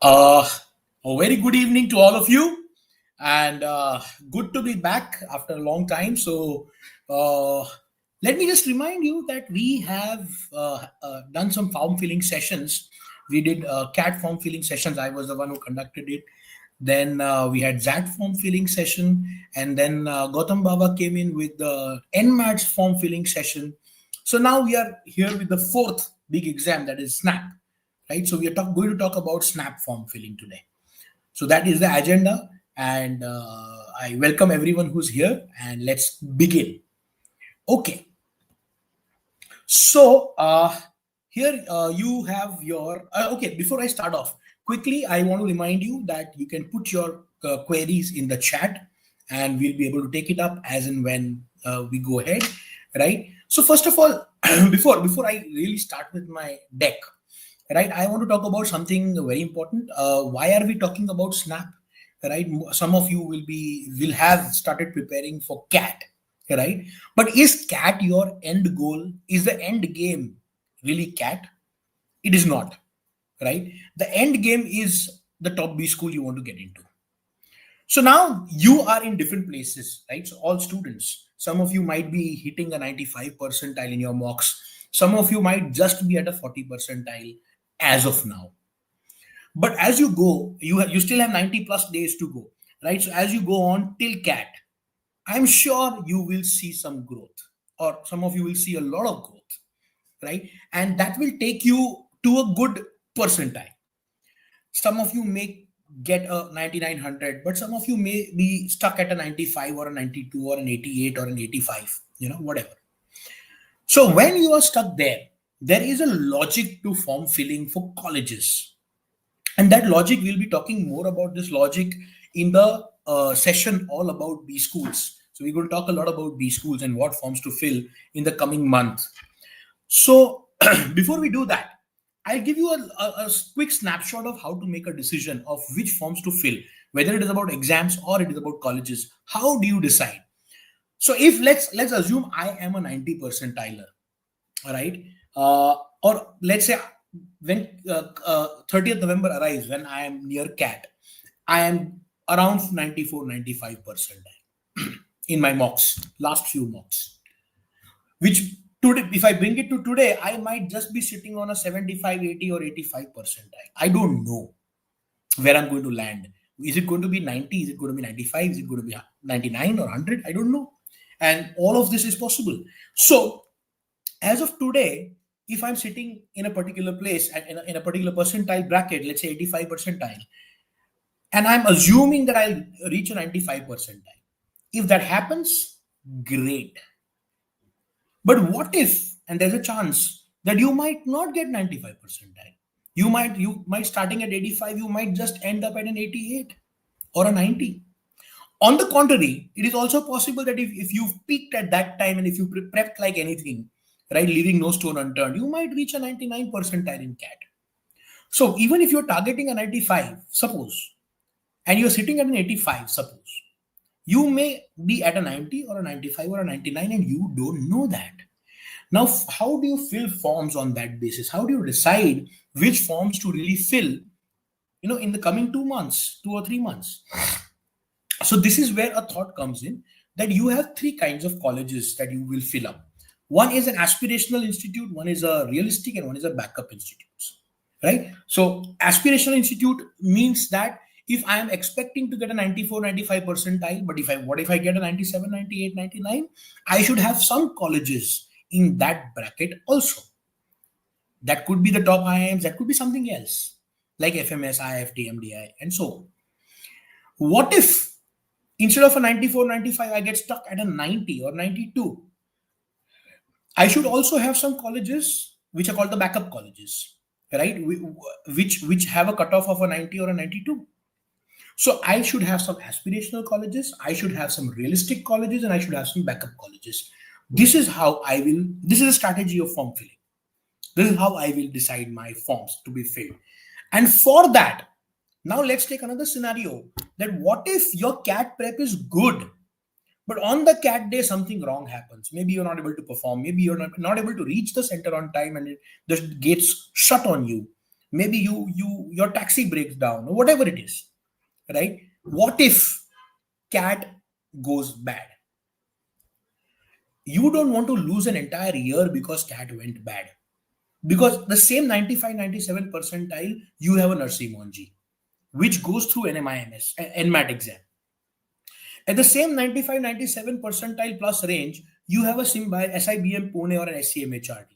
Uh, a very good evening to all of you, and good to be back after a long time. So, uh, let me just remind you that we have done some form filling sessions. We did CAT form filling sessions. I was the one who conducted it. Then we had ZAT form filling session, and then Gautam Baba came in with the NMATS form filling session. So now we are here with the fourth big exam, that is SNAP, right? So we are going to talk about SNAP form filling today. So that is the agenda, and I welcome everyone who's here, and let's begin. Okay. So here you have your, okay, before I start off, quickly, I want to remind you that you can put your queries in the chat and we'll be able to take it up as and when we go ahead, right? So first of all, before I really start with my deck, right, I want to talk about something very important. Why are we talking about SNAP, right? Some of you will have started preparing for CAT, right? But is CAT your end goal? Is the end game really CAT? It is not, right? The end game is the top B school you want to get into. So now you are in different places, right? So all students, some of you might be hitting a 95 percentile in your mocks. Some of you might just be at a 40 percentile as of now. But as you go, you still have 90 plus days to go, right? So as you go on till CAT, I'm sure you will see some growth, or some of you will see a lot of growth, right? And that will take you to a good percentile. Some of you may get a 9900, but some of you may be stuck at a 95 or a 92 or an 88 or an 85, whatever. So when you are stuck there is a logic to form filling for colleges. And that logic, we'll be talking more about this logic in the session all about B schools. So we're going to talk a lot about B schools and what forms to fill in the coming month. So before we do that, I'll give you a quick snapshot of how to make a decision of which forms to fill, whether it is about exams or it is about colleges. How do you decide? So if let's assume I am a 90 percentiler, right? Or let's say when 30th November arrives, when I am near CAT, I am around 94, 95 percentile in my mocks, last few mocks, which today, if I bring it to today, I might just be sitting on a 75, 80 or 85 percentile. I don't know where I'm going to land. Is it going to be 90? Is it going to be 95? Is it going to be 99 or 100? I don't know. And all of this is possible. So as of today, if I'm sitting in a particular place in a particular percentile bracket, let's say 85 percentile, and I'm assuming that I'll reach a 95 percentile. If that happens, great. But what if, and there's a chance that you might not get 95 percentile. You might starting at 85, you might just end up at an 88 or a 90. On the contrary, it is also possible that if you've peaked at that time and if you prepped like anything, right, leaving no stone unturned, you might reach a 99 percentile in CAT. So even if you're targeting a 95, suppose, and you're sitting at an 85, suppose, you may be at a 90 or a 95 or a 99 and you don't know that. Now, how do you fill forms on that basis? How do you decide which forms to really fill, in the coming 2 months, 2 or 3 months? So this is where a thought comes in, that you have three kinds of colleges that you will fill up. One is an aspirational institute, one is a realistic, and one is a backup institute, right? So aspirational institute means that if I am expecting to get a 94, 95 percentile, but what if I get a 97, 98, 99? I should have some colleges in that bracket also. That could be the top IIMs, that could be something else, like FMS, IFT, MDI, and so on. What if instead of a 94, 95, I get stuck at a 90 or 92? I should also have some colleges which are called the backup colleges, right? Which have a cutoff of a 90 or a 92. So I should have some aspirational colleges, I should have some realistic colleges, and I should have some backup colleges. This is a strategy of form filling. This is how I will decide my forms to be filled. And for that, now let's take another scenario, that what if your CAT prep is good, but on the CAT day, something wrong happens. Maybe you're not able to perform. Maybe you're not able to reach the center on time and the gates shut on you. Maybe your taxi breaks down or whatever it is, right? What if CAT goes bad? You don't want to lose an entire year because CAT went bad. Because the same 95, 97 percentile, you have a nursing Monji, which goes through NMIMS, NMAT exam. At the same 95, 97 percentile plus range, you have a SIBM Pune or an SCMHRD.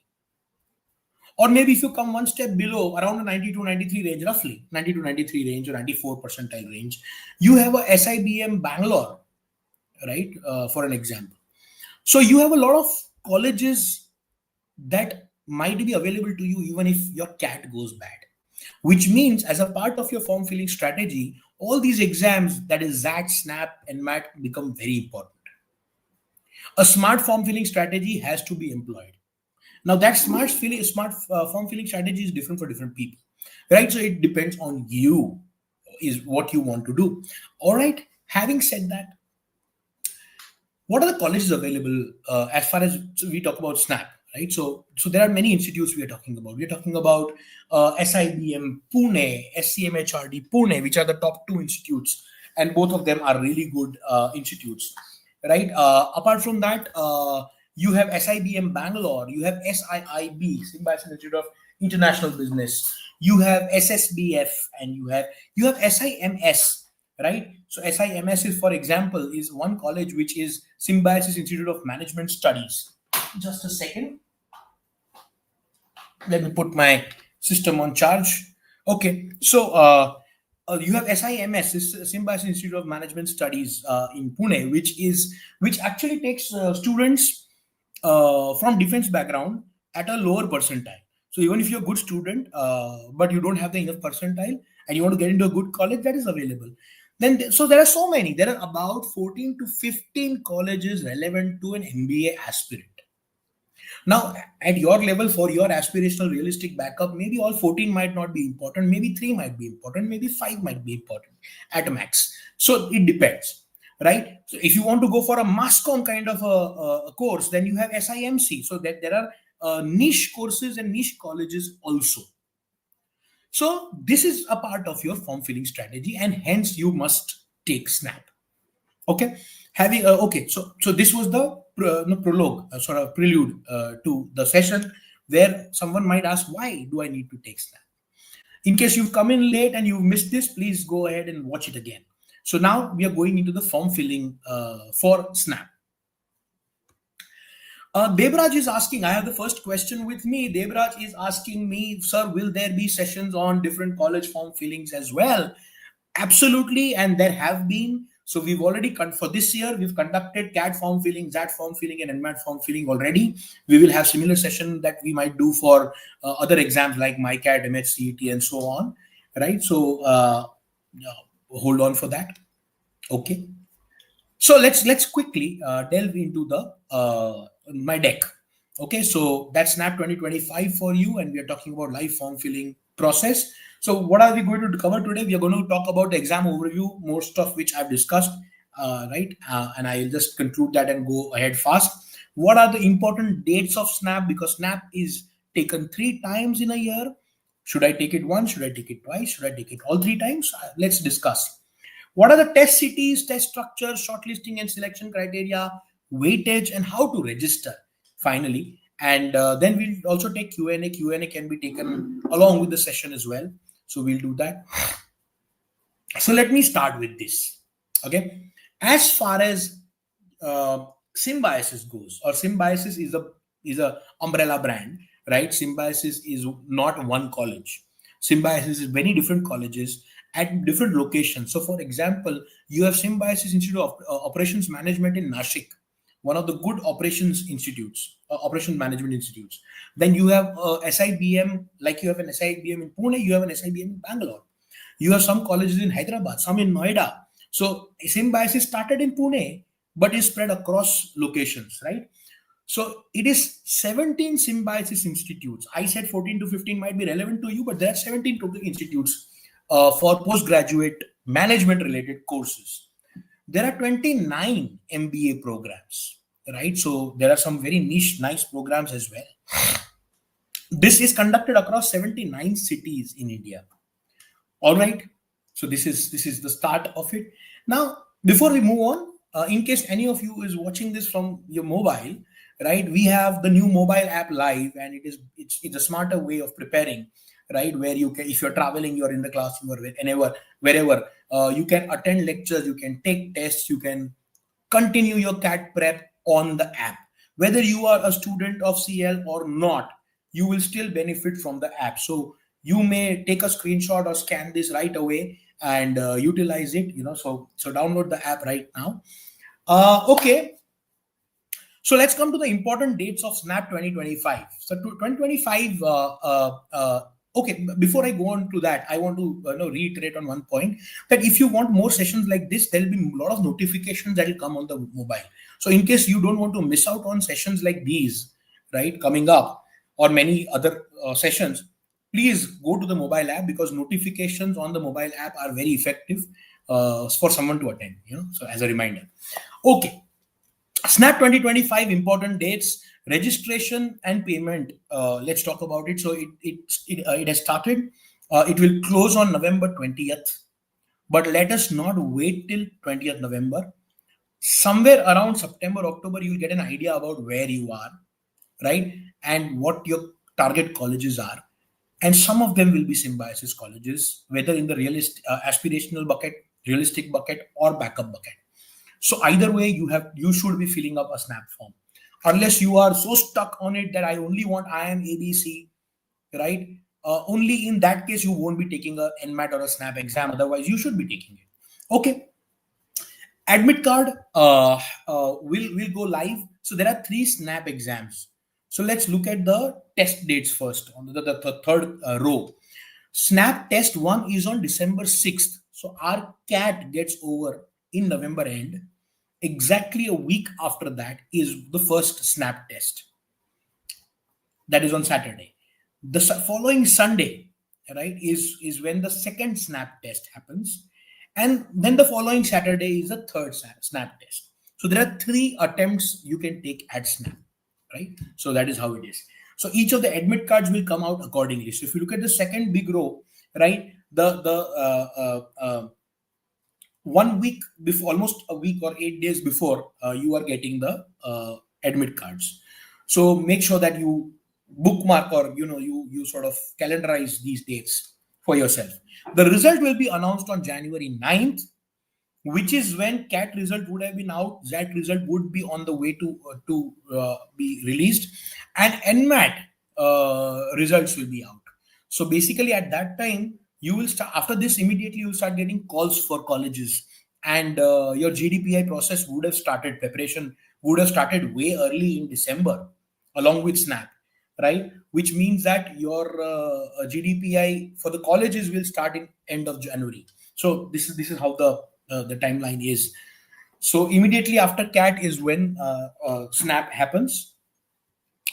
Or maybe if you come one step below, around the 92, 93 range, roughly 92, 93 range or 94 percentile range, you have a SIBM Bangalore, right? For an example. So you have a lot of colleges that might be available to you even if your CAT goes bad, which means as a part of your form filling strategy, all these exams, that is ZAT, SNAP, and MAT, become very important. A smart form filling strategy has to be employed. Now that smart form filling strategy is different for different people, right? So it depends on you, is what you want to do. All right. Having said that, what are the colleges available as far as we talk about SNAP, right? So there are many institutes we are talking about. We are talking about SIBM Pune, SCMHRD Pune, which are the top two institutes, and both of them are really good institutes, right? Apart from that, you have SIBM Bangalore, you have SIIB, Symbiosis Institute of International Business, you have SSBF, and you have SIMS. Right, so SIMS is, for example, is one college which is Symbiosis Institute of Management Studies. Just a second. Let me put my system on charge. Okay, so you have SIMS, Symbiosis Institute of Management Studies in Pune, which actually takes students from defense background at a lower percentile. So even if you're a good student, but you don't have the enough percentile and you want to get into a good college, that is available. Then, so there are so many. There are about 14 to 15 colleges relevant to an MBA aspirant. Now, at your level, for your aspirational realistic backup, maybe all 14 might not be important. Maybe 3 might be important. Maybe 5 might be important at a max. So it depends, right? So if you want to go for a mass comm kind of a course, then you have SIMC. So that there are niche courses and niche colleges also. So this is a part of your form filling strategy, and hence you must take SNAP. Okay, having okay. So this was the prologue, sort of prelude to the session, where someone might ask, why do I need to take SNAP? In case you've come in late and you've missed this, please go ahead and watch it again. So now we are going into the form filling for SNAP. Debraj is asking, I have the first question with me. Debraj is asking me, sir, will there be sessions on different college form fillings as well? Absolutely, and there have been. So we've already, for this year, we've conducted CAT form filling, ZAT form filling, and NMAT form filling already. We will have similar session that we might do for other exams like MyCAT, MHCET, and so on, right? So hold on for that. Okay. So let's quickly delve into the my deck. Okay, so that's SNAP 2025 for you, and we are talking about live form filling process. So what are we going to cover today? We are going to talk about the exam overview, most of which I've discussed, right? And I'll just conclude that and go ahead fast. What are the important dates of SNAP? Because SNAP is taken 3 times in a year. Should I take it once? Should I take it twice? Should I take it all 3 times? Let's discuss. What are the test cities, test structure, shortlisting and selection criteria, weightage, and how to register, finally. And then we'll also take Q&A. Q&A can be taken along with the session as well. So we'll do that. So let me start with this. Okay. As far as Symbiosis goes, or Symbiosis is a umbrella brand, right? Symbiosis is not one college. Symbiosis is many different colleges at different locations. So for example, you have Symbiosis Institute of Operations Management in Nashik, one of the good operations institutes, operations management institutes. Then you have SIBM, like you have an SIBM in Pune, you have an SIBM in Bangalore. You have some colleges in Hyderabad, some in Noida. So Symbiosis started in Pune, but is spread across locations, right? So it is 17 Symbiosis institutes. I said 14 to 15 might be relevant to you, but there are 17 total institutes for postgraduate management related courses. There are 29 MBA programs, right? So there are some very nice programs as well. This is conducted across 79 cities in India. All right. So this is the start of it. Now, before we move on, in case any of you is watching this from your mobile, right? We have the new mobile app live, and it's a smarter way of preparing, right? Where you can, if you're traveling, you're in the classroom or wherever, you can attend lectures, you can take tests, you can continue your CAT prep on the app. Whether you are a student of CL or not, you will still benefit from the app. So you may take a screenshot or scan this right away and utilize it. So download the app right now. Okay. So let's come to the important dates of SNAP 2025. So 2025, okay, before I go on to that, I want to reiterate on one point, that if you want more sessions like this, there will be a lot of notifications that will come on the mobile. So in case you don't want to miss out on sessions like these, right, coming up, or many other sessions, please go to the mobile app, because notifications on the mobile app are very effective for someone to attend, so as a reminder. Okay. SNAP 2025 important dates, registration and payment. Let's talk about it. So it has started. It will close on November 20th, but let us not wait till 20th November. Somewhere around September, October, you will get an idea about where you are, right, and what your target colleges are. And some of them will be symbiosis colleges, whether in the aspirational bucket, realistic bucket, or backup bucket. So either way, you should be filling up a SNAP form, unless you are so stuck on it that I only want IIM ABC, right? Only in that case you won't be taking a NMAT or a SNAP exam. Otherwise, you should be taking it. Okay. Admit card will go live. So there are 3 SNAP exams. So let's look at the test dates first on the third row. SNAP test 1 is on December 6th. So our CAT gets over in November end. Exactly a week after that is the first SNAP test. That is on Saturday. The following Sunday, right, is when the second SNAP test happens. And then the following Saturday is the third SNAP test. So there are 3 attempts you can take at SNAP, right? So that is how it is. So each of the admit cards will come out accordingly. So if you look at the second big row, right, the 1 week before, almost a week or 8 days before, you are getting the admit cards. So make sure that you bookmark, or you sort of calendarize these dates for yourself. The result will be announced on January 9th, which is when CAT result would have been out. ZAT result would be on the way to be released, and NMAT results will be out. So basically, at that time, you will start, after this, immediately you will start getting calls for colleges, and your GDPI process would have started. Preparation would have started way early in December, along with SNAP, right? Which means that your GDPI for the colleges will start in end of January. So this is how the timeline is. So immediately after CAT is when SNAP happens.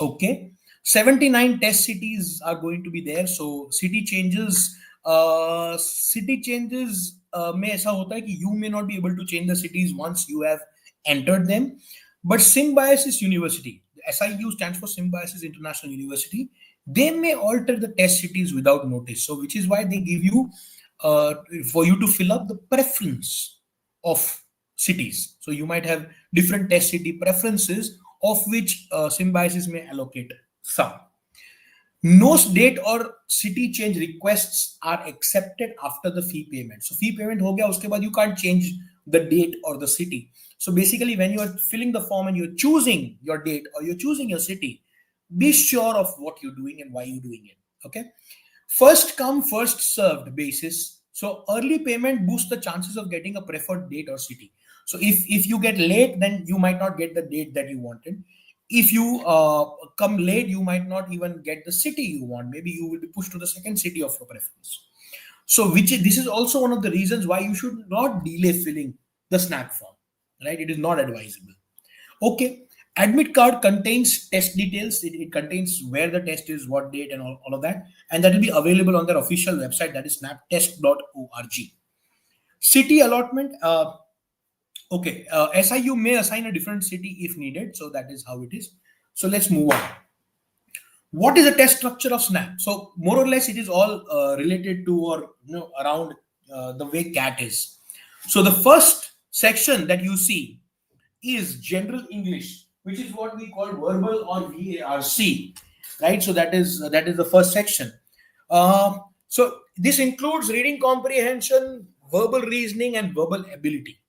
Okay. 79 test cities are going to be there. So city changes में ऐसा होता है कि you may not be able to change the cities once you have entered them. But Symbiosis University, SIU stands for Symbiosis International University, they may alter the test cities without notice. So which is why they give you for you to fill up the preference of cities. So you might have different test city preferences, of which Symbiosis may allocate some. No date or city change requests are accepted after the fee payment. So fee payment ho gaya, uske baad you can't change the date or the city. So basically, when you are filling the form and you're choosing your date or you're choosing your city, be sure of what you're doing and why you're doing it. Okay. First come, first served basis. So early payment boosts the chances of getting a preferred date or city. So if you get late, then you might not get the date that you wanted. If you come late, you might not even get the city you want. Maybe you will be pushed to the second city of your preference. So this is also one of the reasons why you should not delay filling the SNAP form, right? It is not advisable. Okay. Admit card contains test details. It contains where the test is, what date, and all of that. And that will be available on their official website, that is snaptest.org. City allotment. Okay, SIU may assign a different city if needed. So that is how it is. So let's move on. What is the test structure of SNAP? So more or less, it is all related to or around the way CAT is. So the first section that you see is general English, which is what we call verbal or VARC, right? So that is the first section. So this includes reading comprehension, verbal reasoning, and verbal ability.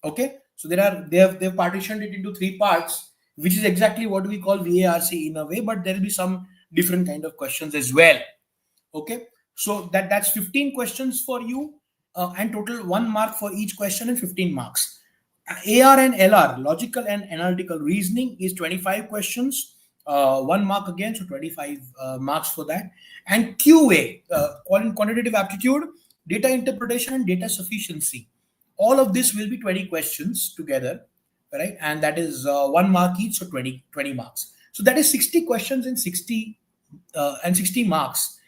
Okay, so they've partitioned it into three parts, which is exactly what we call VARC in a way, but there will be some different kind of questions as well. Okay, so that's 15 questions for you, and total 1 mark for each question and 15 marks. AR and LR, logical and analytical reasoning, is 25 questions, 1 mark again, so 25 marks for that. And QA, quantitative aptitude, data interpretation, and data sufficiency. All of this will be 20 questions together, right? And that is 1 mark each, so 20 marks. So that is 60 questions in 60 and 60 marks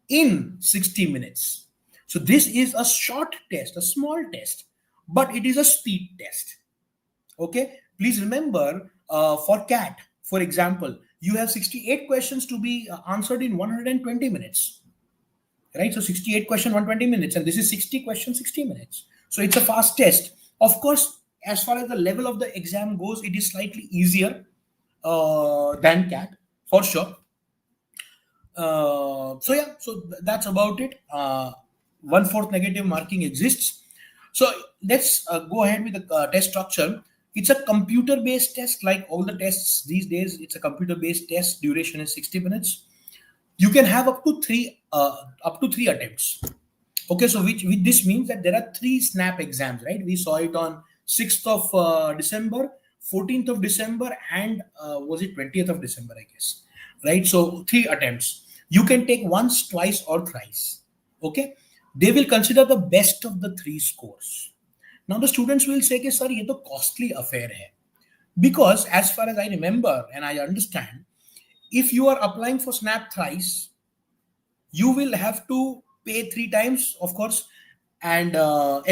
in 60 minutes. So this is a short test, a small test, but it is a speed test. Okay, please remember, for CAT, for example, you have 68 questions to be answered in 120 minutes, right? So 68 question, 120 minutes, and this is 60 questions, 60 minutes. So it's a fast test. Of course, as far as the level of the exam goes, it is slightly easier than CAT, for sure. So yeah, so that's about it. 1/4 negative marking exists. So let's go ahead with the test structure. It's a computer-based test, like all the tests these days. It's a computer-based test. Duration is 60 minutes. You can have up to three attempts. Okay, so which this means that there are 3 SNAP exams, right? We saw it on 6th of December, 14th of December, and was it 20th of December, I guess, right? So 3 attempts. You can take once, twice, or thrice. Okay, they will consider the best of the 3 scores. Now the students will say, "Sir, ये तो costly affair है," because as far as I remember and I understand, if you are applying for SNAP thrice, you will have to pay 3 times, of course, and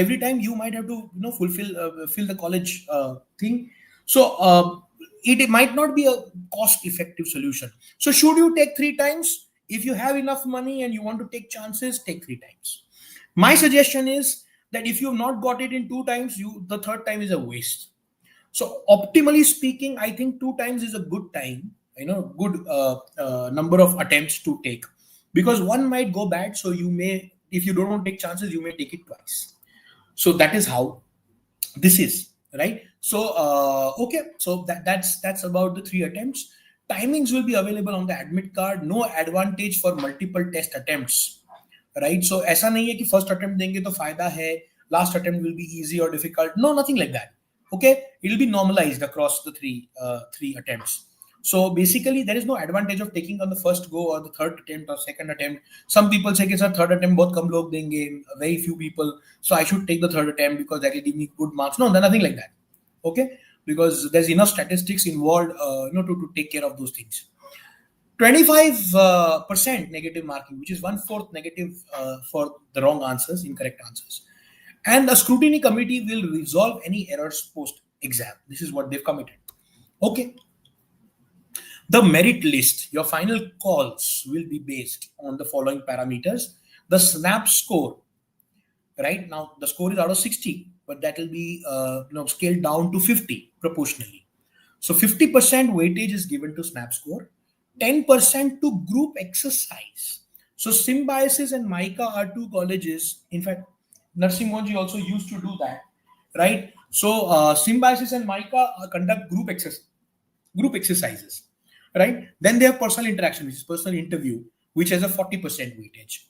every time you might have to fill the college thing. So it might not be a cost-effective solution. So should you take 3 times? If you have enough money and you want to take chances, take 3 times. My suggestion is that if you have not got it in 2 times, the third time is a waste. So optimally speaking, I think 2 times is a good time, good number of attempts to take, because one might go bad. So you may, if you don't want to take chances, you may take it twice. So that is how this is, right? So okay, so that's about the 3 attempts. Timings will be available on the admit card. No advantage for multiple test attempts, right? So ऐसा नहीं है कि first attempt देंगे तो फायदा है, last attempt will be easy or difficult. No, nothing like that. Okay, it will be normalized across the three attempts. So basically, there is no advantage of taking on the first go or the third attempt or second attempt. Some people say, "Sir, third attempt बहुत कम लोग देंगे, very few people, so I should take the third attempt because that will give me good marks." No, there's nothing like that. Okay, because there's enough statistics involved, to take care of those things. 25% negative marking, which is 1/4 negative for the wrong answers, incorrect answers. And the scrutiny committee will resolve any errors post-exam. This is what they've committed. Okay. The merit list, your final calls will be based on the following parameters. The SNAP score, right? Now, the score is out of 60, but that will be scaled down to 50 proportionally. So 50% weightage is given to SNAP score, 10% to group exercise. So Symbiosis and MICA are 2 colleges. In fact, Narsing Monji also used to do that, right? So Symbiosis and MICA conduct group exercises, right? Then they have personal interaction, which is personal interview, which has a 40% weightage.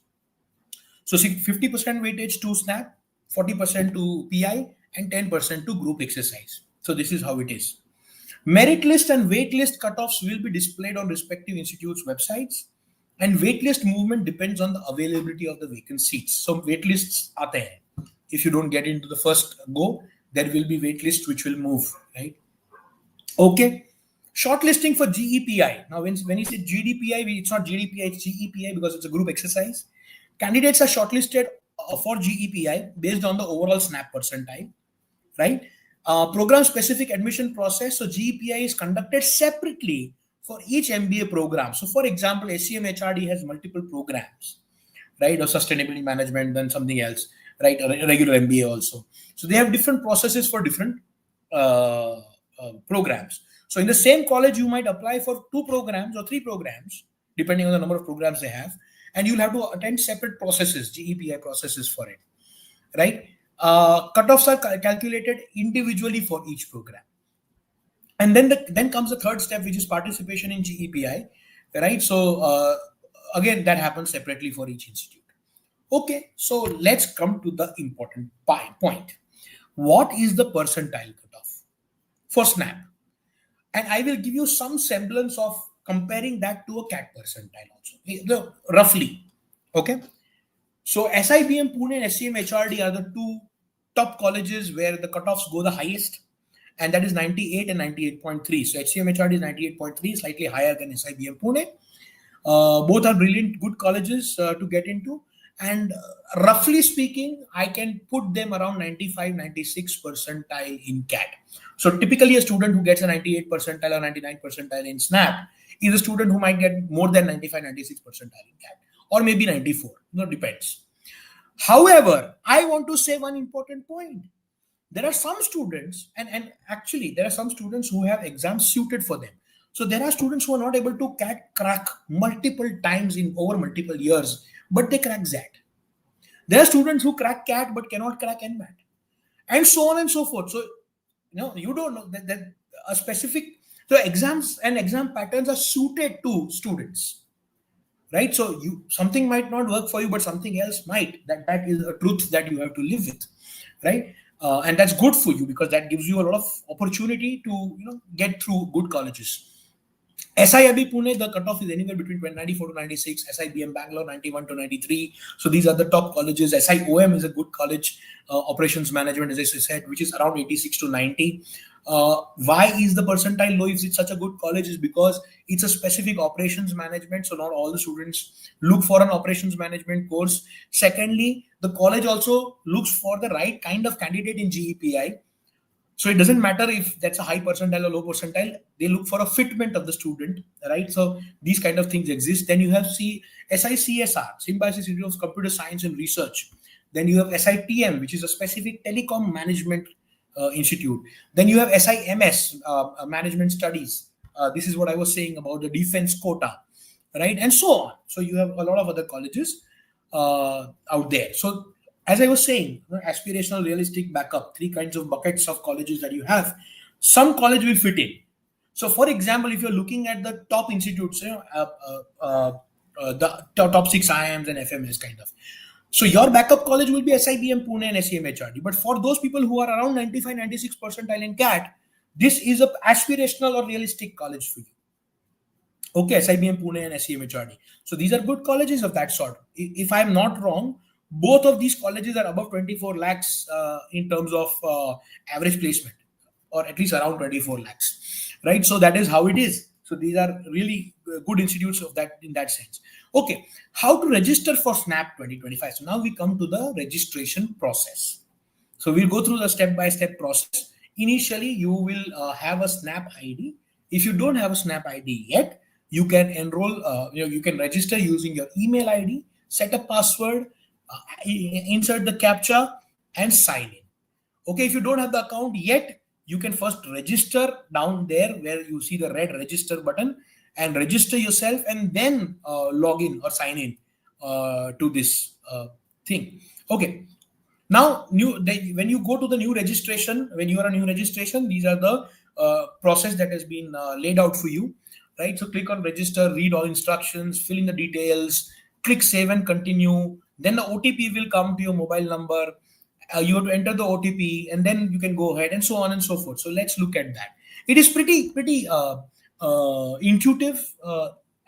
So 50% weightage to SNAP, 40% to PI, and 10% to group exercise. So this is how it is. Merit list and wait list cutoffs will be displayed on respective institutes' websites, and wait list movement depends on the availability of the vacant seats. So wait lists aate hain. If you don't get into the first go, there will be wait list which will move, right? Okay. Shortlisting for GEPI. Now, when you say GDPI, it's not GDPI, it's GEPI because it's a group exercise. Candidates are shortlisted for GEPI based on the overall SNAP percentile, right? Program-specific admission process. So GEPI is conducted separately for each MBA program. So for example, SCMHRD has multiple programs, right? Or sustainability management, then something else, right? Or a regular MBA also. So they have different processes for different programs. So in the same college, you might apply for 2 programs or 3 programs, depending on the number of programs they have, and you'll have to attend separate processes, GEPI processes for it, right? Cutoffs are calculated individually for each program. And then comes the third step, which is participation in GEPI, right? So again, that happens separately for each institute. Okay, so let's come to the important point. What is the percentile cutoff for SNAP? And I will give you some semblance of comparing that to a CAT percentile also, roughly. Okay, so SIBM Pune and SCMHRD are the 2 top colleges where the cutoffs go the highest, and that is 98 and 98.3. So SCMHRD is 98.3, slightly higher than SIBM Pune. Both are brilliant, good colleges to get into. And roughly speaking, I can put them around 95, 96 percentile in CAT. So typically a student who gets a 98 percentile or 99 percentile in SNAP is a student who might get more than 95, 96 percentile in CAT, or maybe 94, depends. However, I want to say one important point. There are some students, and actually there are some students who have exams suited for them. So there are students who are not able to crack multiple times in over multiple years, but they crack ZAT. There are students who crack CAT but cannot crack NMAT, and so on and so forth. So you don't know that a specific, so exams and exam patterns are suited to students, right? So something might not work for you, but something else might. That is a truth that you have to live with, right? And that's good for you because that gives you a lot of opportunity to get through good colleges. SIIB Pune, the cutoff is anywhere between 94 to 96. SIBM Bangalore, 91 to 93. So these are the top colleges. SIOM is a good college, operations management, as I said, which is around 86 to 90. Why is the percentile low if it's such a good college? Is because it's a specific operations management. So not all the students look for an operations management course. Secondly, the college also looks for the right kind of candidate in GEPI. So it doesn't matter if that's a high percentile or low percentile, they look for a fitment of the student, right? So these kind of things exist. Then you have SICSR, Symbiosis Institute of Computer Science and Research. Then you have SITM, which is a specific telecom management institute. Then you have SIMS, management studies. This is what I was saying about the defense quota, right? And so on. So you have a lot of other colleges out there. So as I was saying, aspirational, realistic, backup, 3 kinds of buckets of colleges that you have. Some college will fit in. So for example, if you're looking at the top institutes, the top 6 IIMs and FMS kind of. So your backup college will be SIBM Pune and SCMHRD. But for those people who are around 95, 96 percentile in CAT, this is an aspirational or realistic college for you. Okay, SIBM Pune and SCMHRD. So these are good colleges of that sort. If I'm not wrong, both of these colleges are above 24 lakhs in terms of average placement, or at least around 24 lakhs, right? So that is how it is. So these are really good institutes of that in that sense. Okay, how to register for SNAP 2025? So now we come to the registration process. So we'll go through the step-by-step process. Initially, you will have a SNAP ID. If you don't have a SNAP ID yet, you can enroll, you can register using your email ID, set a password, insert the captcha and sign in. Okay, if you don't have the account yet, you can first register down there where you see the red register button and register yourself, and then log in or sign in to this thing. Okay, now when you go to the new registration, when you are a new registration, these are the process that has been laid out for you, right? So click on register, read all instructions, fill in the details, click save and continue. Then the OTP will come to your mobile number. You have to enter the OTP, and then you can go ahead, and so on and so forth. So let's look at that. It is pretty intuitive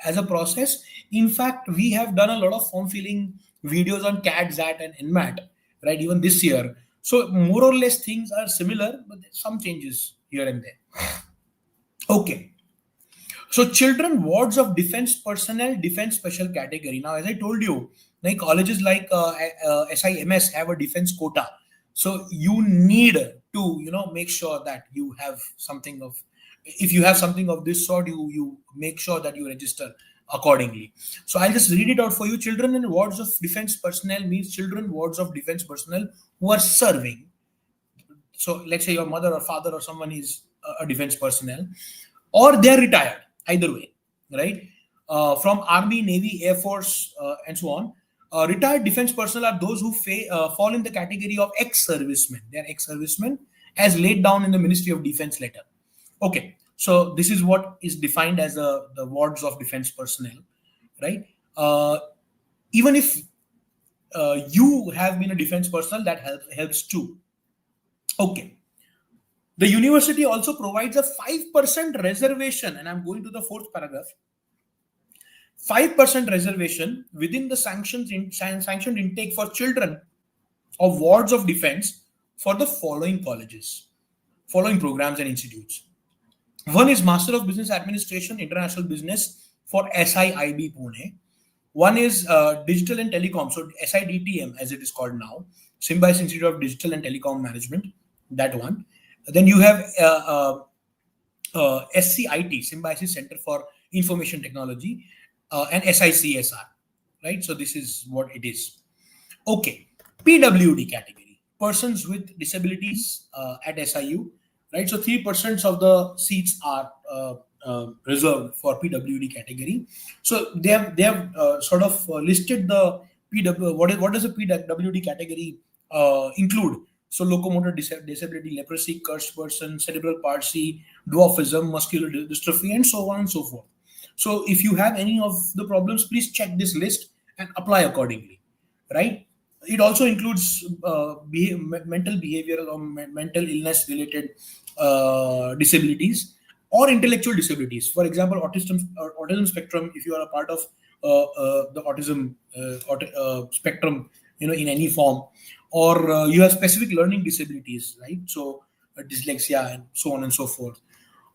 as a process. In fact, we have done a lot of form filling videos on CAT, ZAT, and NMAT, right? Even this year. So more or less things are similar, but there's some changes here and there. Okay. So children wards of defense personnel, defense special category. Now, as I told you, like colleges like SIMS have a defense quota. So you need to, make sure that you have something of if you have something of this sort, you make sure that you register accordingly. So I'll just read it out for you. Children in wards of defense personnel means children wards of defense personnel who are serving. So let's say your mother or father or someone is a defense personnel, or they're retired, either way, right? From Army, Navy, Air Force, and so on. Retired defense personnel are those who fall in the category of ex-servicemen. They are ex-servicemen as laid down in the Ministry of Defense letter. Okay, so this is what is defined as the wards of defense personnel, right? Even if you have been a defense personnel, that helps too. Okay. The university also provides a 5% reservation, and I'm going to the fourth paragraph. 5% reservation within the sanctioned intake for children of wards of defense for the following colleges, following programs and institutes. One is Master of Business Administration, International Business for SIIB Pune. One is Digital and Telecom, so SIDTM as it is called now, Symbiosis Institute of Digital and Telecom Management, that one. Then you have SCIT, Symbiosis Center for Information Technology, and SICSR, right? So this is what it is. Okay, PWD category, persons with disabilities at SIU, right? So 3% of the seats are reserved for PWD category. So they have sort of listed the what does the PWD category include? So locomotor disability, leprosy, cursed person, cerebral palsy, dwarfism, muscular dystrophy, and so on and so forth. So if you have any of the problems, please check this list and apply accordingly, right? It also includes mental behavioral or mental illness related disabilities or intellectual disabilities. For example, autism spectrum, if you are a part of the autism spectrum, in any form, or you have specific learning disabilities, right? So dyslexia and so on and so forth.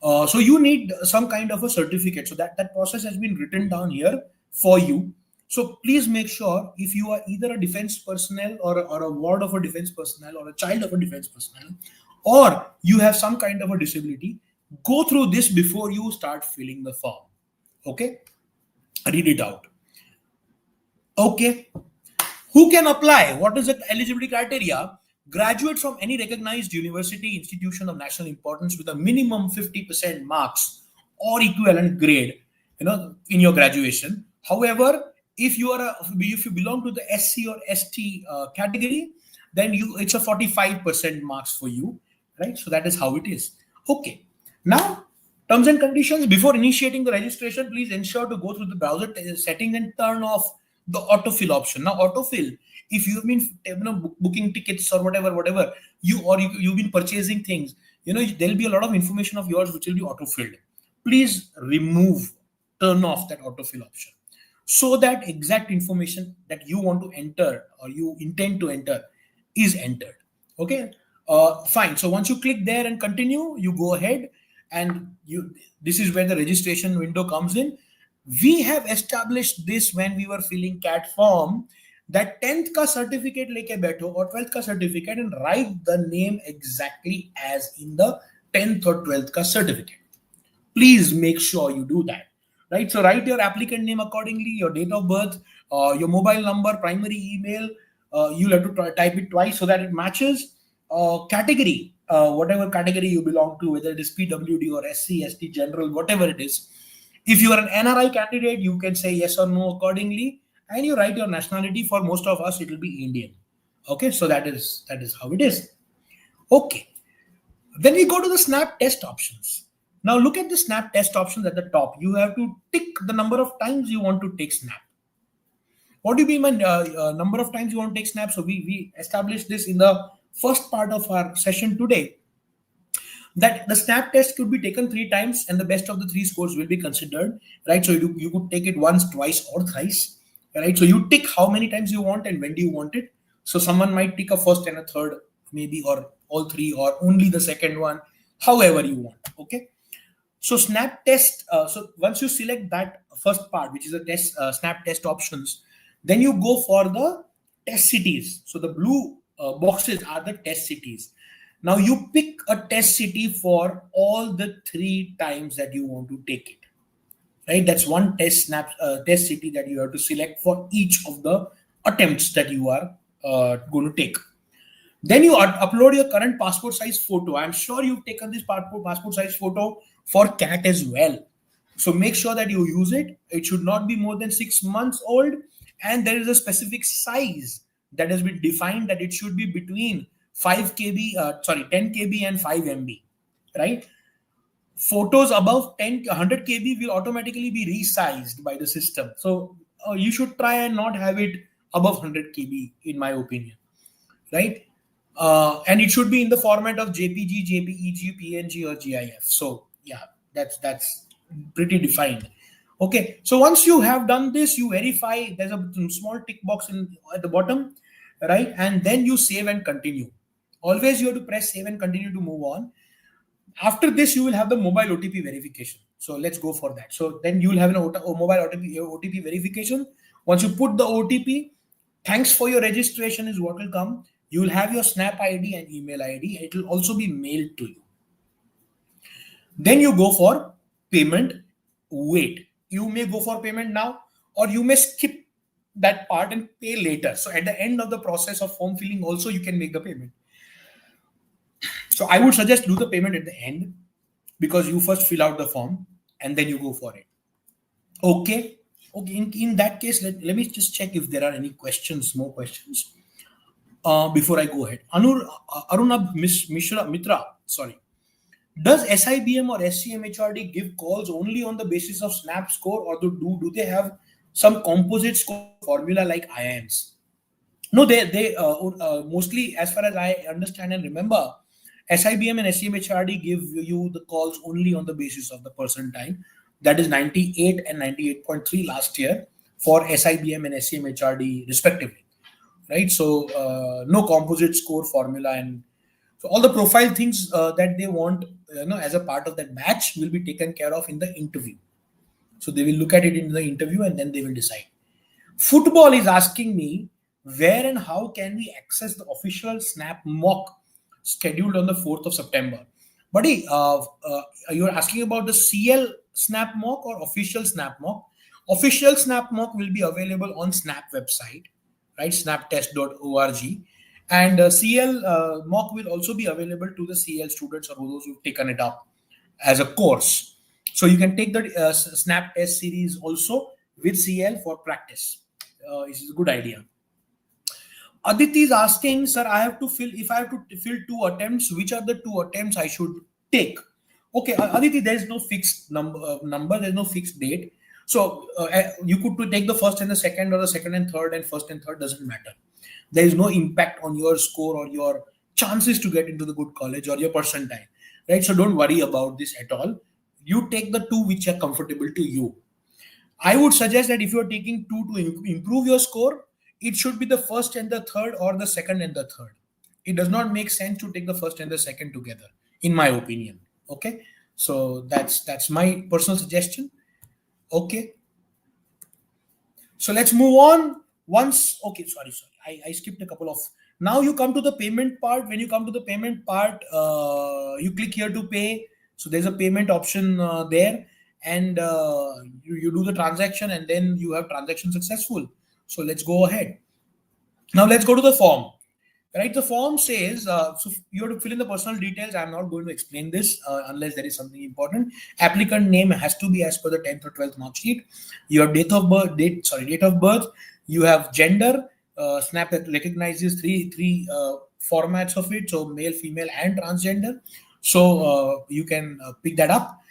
So you need some kind of a certificate. So that process has been written down here for you. So please make sure, if you are either a defense personnel or a ward of a defense personnel or a child of a defense personnel, or you have some kind of a disability, go through this before you start filling the form. Okay, read it out. Okay, who can apply? What is the eligibility criteria? Graduate from any recognized university, institution of national importance with a minimum 50% marks or equivalent grade, in your graduation. However, if you belong to the SC or ST category, then it's a 45% marks for you, right? So that is how it is. Okay. Now, terms and conditions. Before initiating the registration, please ensure to go through the browser setting and turn off the autofill option. Now, autofill, if you've been booking tickets or whatever you've been purchasing things, there'll be a lot of information of yours which will be autofilled. Please turn off that autofill option, so that exact information that you want to enter or you intend to enter is entered. Okay, fine. So once you click there and continue, you go ahead, and this is where the registration window comes in. We have established this when we were filling CAT form, that 10th ka certificate leke baitho or 12th ka certificate and write the name exactly as in the 10th or 12th ka certificate. Please make sure you do that, right? So write your applicant name accordingly, your date of birth, your mobile number, primary email. You'll have to type it twice so that it matches. Category, whatever category you belong to, whether it is PWD or SC, ST, general, whatever it is. If you are an NRI candidate, you can say yes or no accordingly, and you write your nationality. For most of us, it will be Indian. Okay, so that is how it is. Okay, then we go to the snap test options. Now look at the snap test options at the top. You have to tick the number of times you want to take snap. What do you mean by number of times you want to take snap? So we established this in the first part of our session today, that the snap test could be taken 3 times and the best of the 3 scores will be considered, right? So you could take it once, twice, or thrice, right? So you tick how many times you want and when do you want it. So someone might tick a first and a third, maybe, or all 3, or only the second one, however you want. Okay. So snap test. So once you select that first part, which is the test snap test options, then you go for the test cities. So the blue boxes are the test cities. Now you pick a test city for all the 3 times that you want to take it. Right, that's one test city that you have to select for each of the attempts that you are going to take. Then you upload your current passport size photo. I'm sure you've taken this passport size photo for CAT as well. So make sure that you use it. It should not be more than 6 months old, and there is a specific size that has been defined that it should be between 10 KB and 5 MB, right? Photos above 100 KB will automatically be resized by the system. So you should try and not have it above 100 KB, in my opinion, right? And it should be in the format of JPG, JPEG, PNG, or GIF. So yeah, that's pretty defined. Okay, so once you have done this, you verify. There's a small tick box at the bottom, right? And then you save and continue. Always you have to press save and continue to move on. After this, you will have the mobile OTP verification. So let's go for that. So then you will have a mobile OTP verification. Once you put the OTP, thanks for your registration is what will come. You will have your Snap ID and email ID. It will also be mailed to you. Then you go for payment. Wait, you may go for payment now, or you may skip that part and pay later. So at the end of the process of form filling also, you can make the payment. So I would suggest do the payment at the end, because you first fill out the form and then you go for it. Okay. In that case, let me just check if there are any questions, more questions, before I go ahead. Aruna Mitra, sorry. Does SIBM or SCMHRD give calls only on the basis of SNAP score, or do they have some composite score formula like IIMs? No, they mostly, as far as I understand and remember, SIBM and SCMHRD give you the calls only on the basis of the percentile. That is 98 and 98.3 last year for SIBM and SCMHRD respectively, right? So no composite score formula, and so all the profile things that they want, as a part of that batch will be taken care of in the interview. So they will look at it in the interview and then they will decide. Football is asking me, where and how can we access the official Snap mock scheduled on the 4th of September? Buddy, you're asking about the CL Snap mock or official Snap mock? Official Snap mock will be available on Snap website, right? snaptest.org. And CL mock will also be available to the CL students or those who've taken it up as a course. So you can take the Snap test series also with CL for practice. This is a good idea. Aditi is asking, sir, if I have to fill 2 attempts, which are the 2 attempts I should take? Okay, Aditi, there is no fixed number, there's no fixed date. So you could take the first and the second, or the second and third, and first and third doesn't matter. There is no impact on your score or your chances to get into the good college or your percentile, right? So don't worry about this at all. You take the 2 which are comfortable to you. I would suggest that if you're taking 2 to improve your score, it should be the first and the third, or the second and the third. It does not make sense to take the first and the second together, in my opinion. Okay, so that's my personal suggestion. Okay, so let's move on. Okay, sorry, I skipped a couple of. Now you come to the payment part. When you come to the payment part, you click here to pay. So there's a payment option there, and you do the transaction, and then you have transaction successful. So let's go ahead. Now let's go to the form. Right, the form says, so you have to fill in the personal details. I'm not going to explain this unless there is something important. Applicant name has to be as per the 10th or 12th mark sheet. Your date of birth. You have gender. Snap recognizes three formats of it, so male, female, and transgender. So you can pick that up.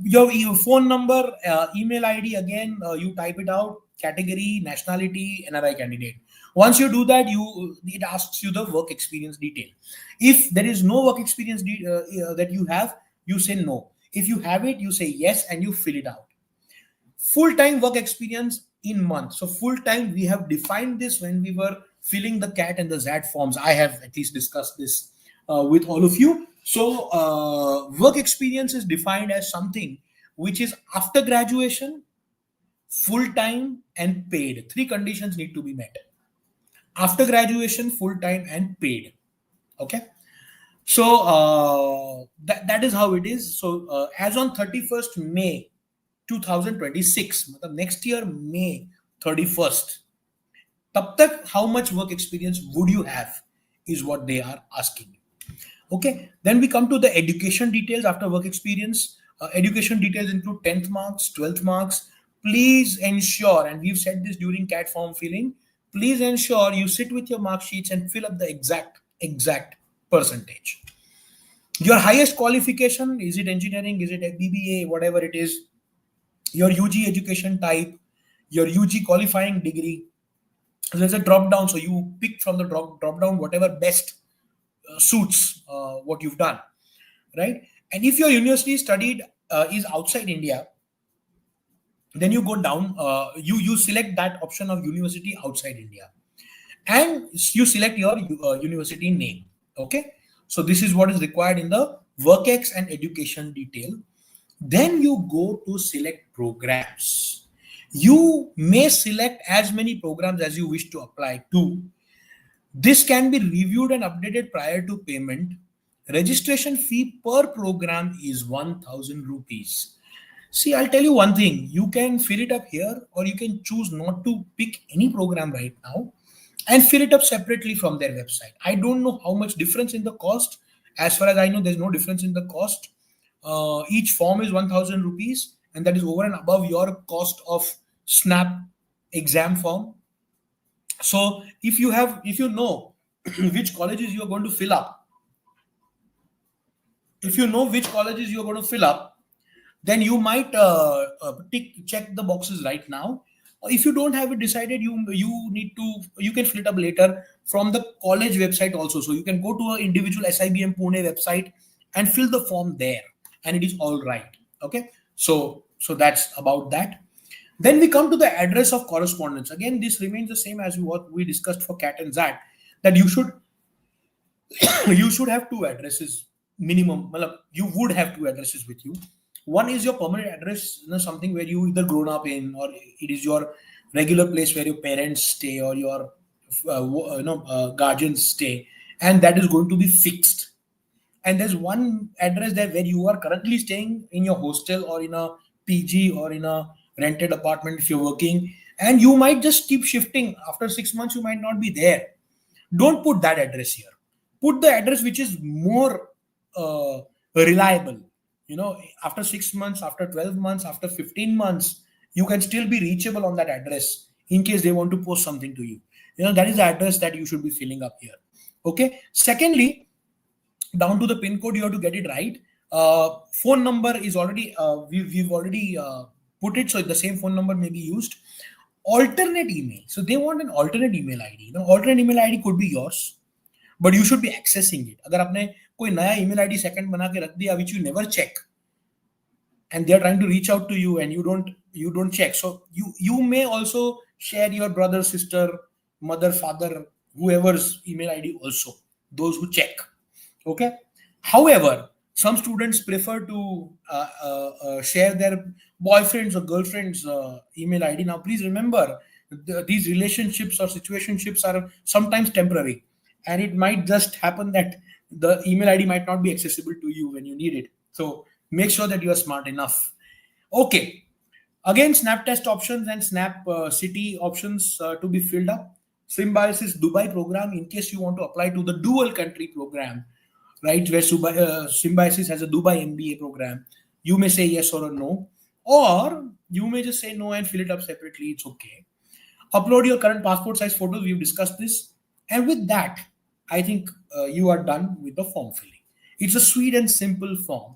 Your phone number, email ID, again, you type it out. Category, nationality, NRI candidate. Once you do that, it asks you the work experience detail. If there is no work experience that you have, you say no. If you have it, you say yes, and you fill it out. Full-time work experience in months. So full-time, we have defined this when we were filling the CAT and the ZAT forms. I have at least discussed this with all of you. So work experience is defined as something which is after graduation, full-time, and paid. 3 conditions need to be met. After graduation, full-time, and paid. Okay. So that is how it is. So as on 31st May 2026, मतलब next year May 31st, तब तक how much work experience would you have is what they are asking. Okay, then we come to the education details after work experience. Education details include 10th marks, 12th marks. Please ensure, and we've said this during CAT form filling, please ensure you sit with your mark sheets and fill up the exact percentage. Your highest qualification, is it engineering, is it a BBA, whatever it is, your UG education type, your UG qualifying degree. So there's a drop down, so you pick from the drop down whatever best suits what you've done, right? And if your university studied is outside India, then you go down, you select that option of university outside India, and you select your university name. Okay, so this is what is required in the WorkX and education detail. Then you go to select programs. You may select as many programs as you wish to apply to. This can be reviewed and updated prior to payment. Registration fee per program is 1000 rupees. See, I'll tell you one thing. You can fill it up here, or you can choose not to pick any program right now and fill it up separately from their website. I don't know how much difference in the cost. As far as I know, there's no difference in the cost. Each form is 1000 rupees, and that is over and above your cost of SNAP exam form. So if you know which colleges you are going to fill up, then you might check the boxes right now. If you don't have it decided, you can fill it up later from the college website also. So you can go to an individual SIBM Pune website and fill the form there, and it is all right. Okay, so that's about that. Then we come to the address of correspondence. Again, this remains the same as what we discussed for CAT and ZAT, that you should have two addresses minimum. You would have two addresses with you. One is your permanent address, something where you either grown up in, or it is your regular place where your parents stay, or your guardians stay, and that is going to be fixed. And there's one address there where you are currently staying in your hostel, or in a PG, or in a rented apartment if you're working, and you might just keep shifting. After 6 months, you might not be there. Don't put that address here. Put the address which is more reliable. After 6 months, after 12 months, after 15 months, you can still be reachable on that address in case they want to post something to you. That is the address that you should be filling up here. Okay. Secondly, down to the pin code, you have to get it right. Phone number is already, we've already put it, so the same phone number may be used. Alternate email. So they want an alternate email ID. Alternate email ID could be yours, but you should be accessing it. अगर आपने कोई नया email ID second बना के रख दिया, which you never check, and they are trying to reach out to you and you don't check, so you may also share your brother, sister, mother, father, whoever's email ID also, those who check. Okay. However, some students prefer to share their boyfriends or girlfriends email ID. Now please remember, these relationships or situationships are sometimes temporary, and it might just happen that the email ID might not be accessible to you when you need it. So make sure that you are smart enough. Okay. Again, SNAP test options and SNAP city options to be filled up. Symbiosis Dubai program, in case you want to apply to the dual country program, right, where Symbiosis has a Dubai MBA program, you may say yes or no, or you may just say no and fill it up separately. It's okay. Upload your current passport size photos. We've discussed this. And with that, I think you are done with the form filling. It's a sweet and simple form.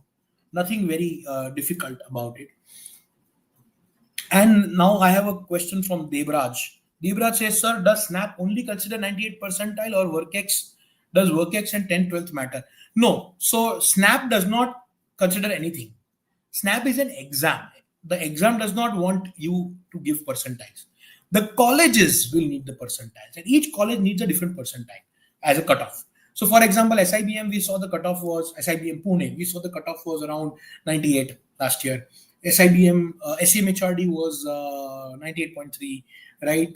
Nothing very difficult about it. And now I have a question from Debraj. Debraj says, sir, does SNAP only consider 98 percentile, or WorkX? Does WorkX and 10th, 12th matter? No. So SNAP does not consider anything. SNAP is an exam. The exam does not want you to give percentiles. The colleges will need the percentiles, and each college needs a different percentile as a cutoff. So for example, SIBM, we saw the cutoff was, SIBM Pune, we saw the cutoff was around 98 last year. SIBM, SCMHRD was 98.3, right?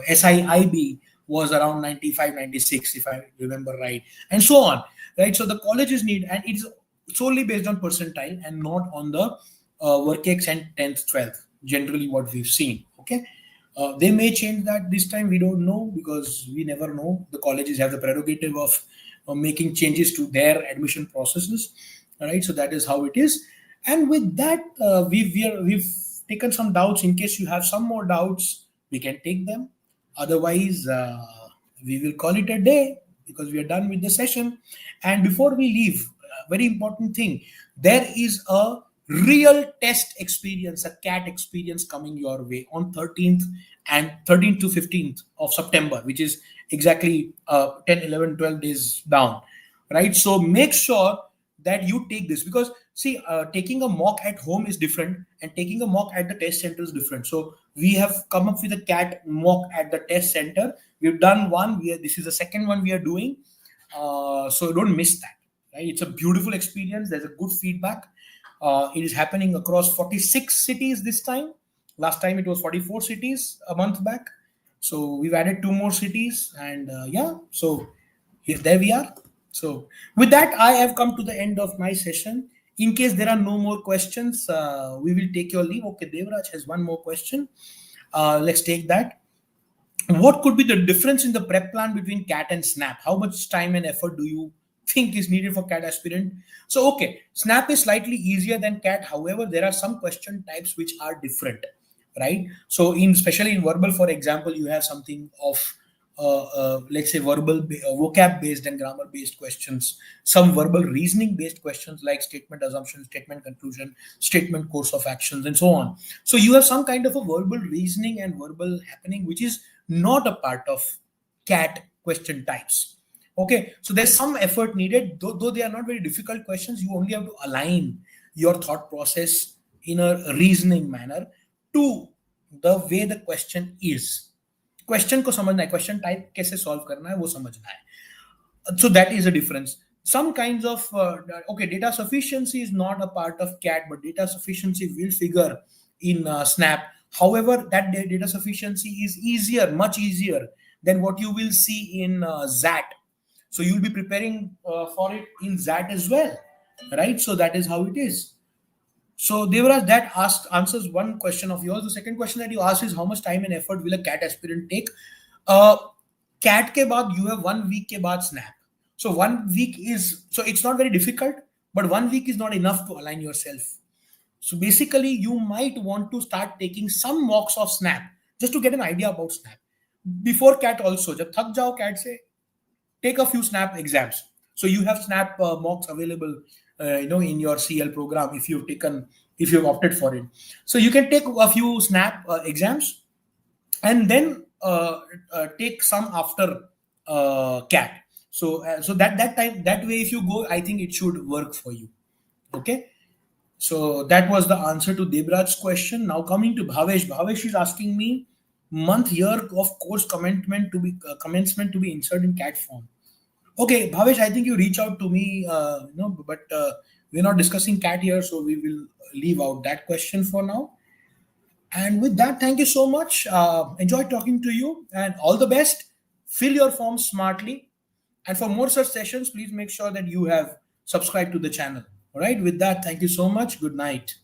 SIIB was around 95, 96, if I remember right, and so on, right? So the colleges need, and it's solely based on percentile and not on the WorkX and 10th, 12th, generally what we've seen, okay? They may change that this time, we don't know, because we never know. The colleges have the prerogative of making changes to their admission processes, right? So that is how it is. And with that, we've taken some doubts. In case you have some more doubts, we can take them. Otherwise, we will call it a day, because we are done with the session. And before we leave, very important thing, there is a real test experience, a CAT experience coming your way on 13th and 13th to 15th of September, which is exactly 10, 11, 12 days down, right? So make sure that you take this, because see, taking a mock at home is different and taking a mock at the test center is different. So we have come up with a CAT mock at the test center. We've done one. This is the second one we are doing. So don't miss that, right? It's a beautiful experience. There's a good feedback. It is happening across 46 cities this time. Last time it was 44 cities a month back. So we've added 2 more cities, and yeah, so there we are. So with that, I have come to the end of my session. In case there are no more questions, we will take your leave. Okay, Devraj has one more question. Let's take that. What could be the difference in the prep plan between CAT and SNAP? How much time and effort do you think is needed for CAT aspirant? So, okay, SNAP is slightly easier than CAT. However, there are some question types which are different, right? So, especially in verbal, for example, you have something of let's say verbal vocab based and grammar based questions, some verbal reasoning based questions like statement assumption, statement conclusion, statement course of actions, and so on. So you have some kind of a verbal reasoning and verbal happening which is not a part of CAT question types. Okay, so there's some effort needed, though they are not very difficult questions. You only have to align your thought process in a reasoning manner to the way the question is. Question को समझना है, question type कैसे solve करना है वो समझना है. So that is a difference. Some kinds of okay, data sufficiency is not a part of CAT, but data sufficiency will figure in SNAP. However, that data sufficiency is easier, much easier than what you will see in ZAT. So you'll be preparing for it in ZAT as well, right? So that is how it is. So Devraj, that answers one question of yours. The second question that you asked is how much time and effort will a CAT aspirant take? CAT ke baad you have 1 week ke baad SNAP. So 1 week is, so it's not very difficult, but 1 week is not enough to align yourself. So basically you might want to start taking some mocks of SNAP just to get an idea about SNAP. Before CAT also, jab thak jao CAT se, take a few SNAP exams. So you have SNAP mocks available in your CL program if you've opted for it. So you can take a few SNAP exams and then take some after CAT. So that time, that way, if you go, I think it should work for you. Okay. So that was the answer to Debraj's question. Now coming to Bhavesh. Bhavesh is asking me month, year of course commencement to be inserted in CAT form. Okay, Bhavesh, I think you reach out to me, but we're not discussing CAT here, so we will leave out that question for now. And with that, thank you so much. Enjoy talking to you, and all the best. Fill your forms smartly. And for more such sessions, please make sure that you have subscribed to the channel. All right, with that, thank you so much. Good night.